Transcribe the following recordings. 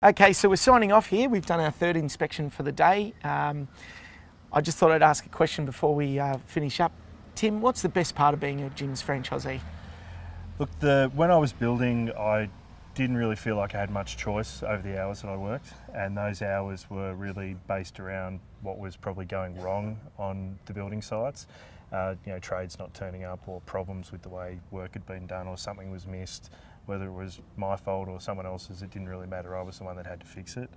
Okay, so we're signing off here. We've done our third inspection for the day. I just thought I'd ask a question before we finish up. Tim, what's the best part of being a Jim's franchisee? Look, when I was building, I didn't really feel like I had much choice over the hours that I worked, and those hours were really based around what was probably going wrong on the building sites. Trades not turning up, or problems with the way work had been done, or something was missed. Whether it was my fault or someone else's, it didn't really matter. I was the one that had to fix it.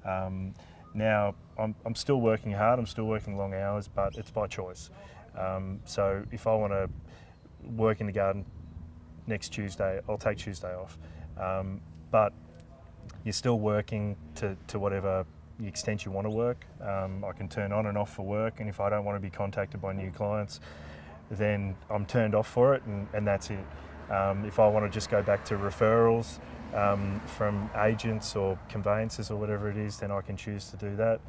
Now I'm still working hard, I'm still working long hours, but it's by choice. So if I want to work in the garden next Tuesday, I'll take Tuesday off. But you're still working to whatever the extent you want to work. I can turn on and off for work, and if I don't want to be contacted by new clients, then I'm turned off for it, and that's it. If I want to just go back to referrals from agents or conveyancers or whatever it is, then I can choose to do that.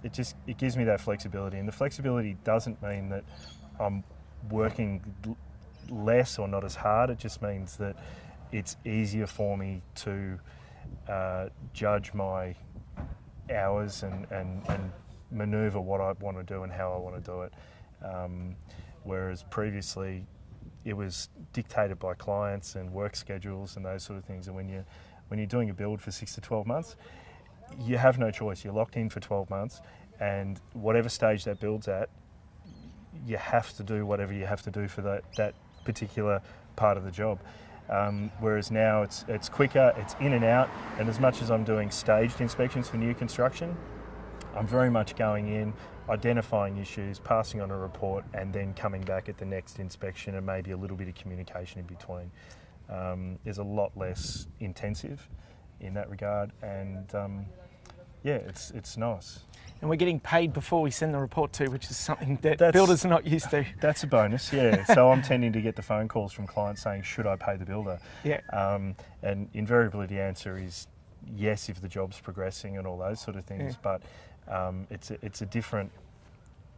It gives me that flexibility, and the flexibility doesn't mean that I'm working less or not as hard. It just means that it's easier for me to judge my hours and manoeuvre what I want to do and how I want to do it. Whereas previously, it was dictated by clients and work schedules and those sort of things. And when you're doing a build for 6 to 12 months, you have no choice. You're locked in for 12 months, and whatever stage that build's at, you have to do whatever you have to do for that particular part of the job. Whereas now it's quicker, it's in and out, and as much as I'm doing staged inspections for new construction, I'm very much going in, identifying issues, passing on a report, and then coming back at the next inspection, and maybe a little bit of communication in between. There's a lot less intensive in that regard, and it's nice. And we're getting paid before we send the report too, which is something that builders are not used to. That's a bonus, yeah. So I'm tending to get the phone calls from clients saying, should I pay the builder? Yeah. And invariably the answer is yes if the job's progressing and all those sort of things, but it's a different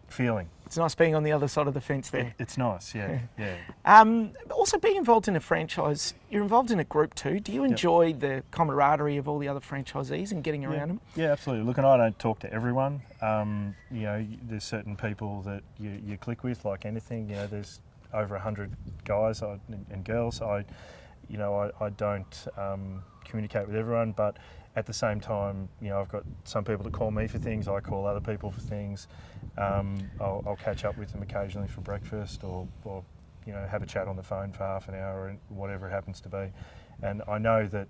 feeling. It's nice being on the other side of the fence there. It's nice, yeah. Also, being involved in a franchise, you're involved in a group too. Do you enjoy the camaraderie of all the other franchisees and getting around them? Yeah, absolutely. Look, and I don't talk to everyone. There's certain people that you click with, like anything. There's over 100 guys and girls. I don't communicate with everyone, but at the same time, I've got some people that call me for things, I call other people for things. I'll catch up with them occasionally for breakfast, or have a chat on the phone for half an hour, and whatever it happens to be. And I know that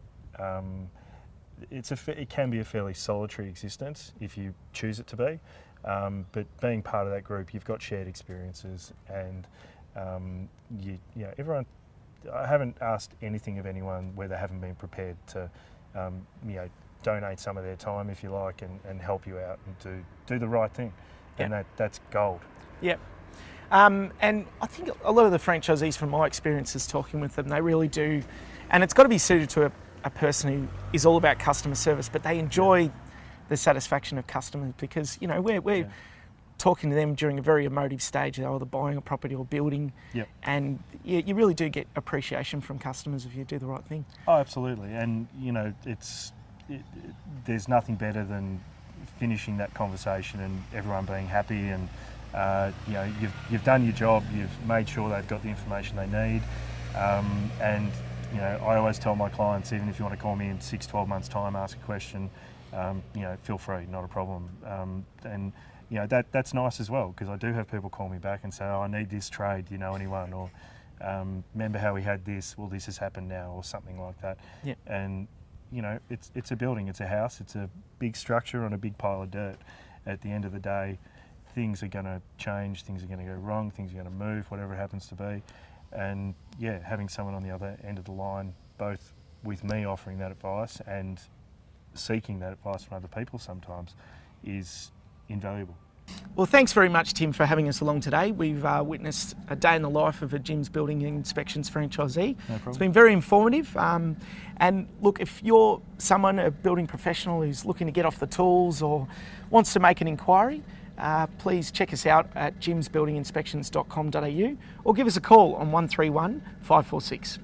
it can be a fairly solitary existence if you choose it to be. But being part of that group, you've got shared experiences, and everyone. I haven't asked anything of anyone where they haven't been prepared to, donate some of their time, if you like, and help you out and do the right thing. Yep. And that's gold. Yep. And I think a lot of the franchisees, from my experiences talking with them, they really do, and it's got to be suited to a person who is all about customer service, but they enjoy the satisfaction of customers, because we're talking to them during a very emotive stage, either buying a property or building, and you really do get appreciation from customers if you do the right thing. Oh, absolutely. And there's nothing better than finishing that conversation and everyone being happy, and you've done your job, you've made sure they've got the information they need, and I always tell my clients, even if you want to call me in 6-12 months time, ask a question, feel free, not a problem. And that's nice as well, because I do have people call me back and say, I need this trade, do you know anyone? Or remember how we had this, well, this has happened now, or something like that. Yeah. And it's a building, it's a house, it's a big structure on a big pile of dirt. At the end of the day, things are going to change, things are going to go wrong, things are going to move, whatever it happens to be. And having someone on the other end of the line, both with me offering that advice and seeking that advice from other people sometimes, is invaluable. Well, thanks very much, Tim, for having us along today. We've witnessed a day in the life of a Jim's Building Inspections franchisee. No problem. It's been very informative. And look, if you're someone, a building professional who's looking to get off the tools or wants to make an inquiry, please check us out at jimsbuildinginspections.com.au or give us a call on 131 546.